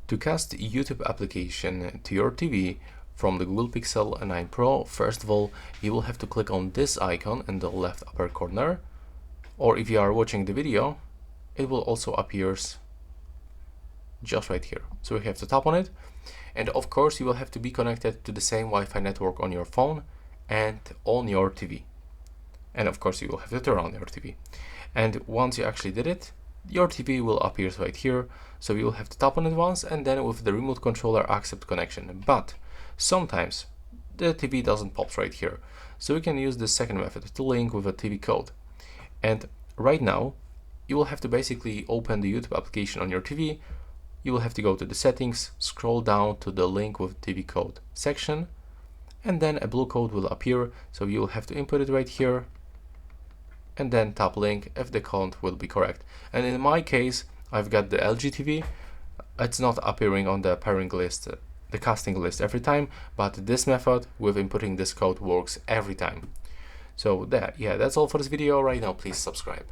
To cast YouTube application to your TV from the Google Pixel 9 Pro, first of all, you will have to click on this icon in the left upper corner, or if you are watching the video, it will also appear just right here. So you have to tap on it, and of course you will have to be connected to the same Wi-Fi network on your phone and on your TV. And of course you will have to turn on your TV. And once you actually did it, your TV will appear right here, so you will have to tap on it once and then with the remote controller accept connection. But sometimes the TV doesn't pop right here, so you can use the second method to link with a TV code. And right now you will have to basically open the YouTube application on your TV. You will have to go to the settings, scroll down to the link with TV code section, and then a blue code will appear, so you will have to input it right here and then tap link if the code will be correct. And in my case, I've got the LG TV. It's not appearing on the pairing list, the casting list every time, but this method with inputting this code works every time. So that's all for this video. Right now, please subscribe.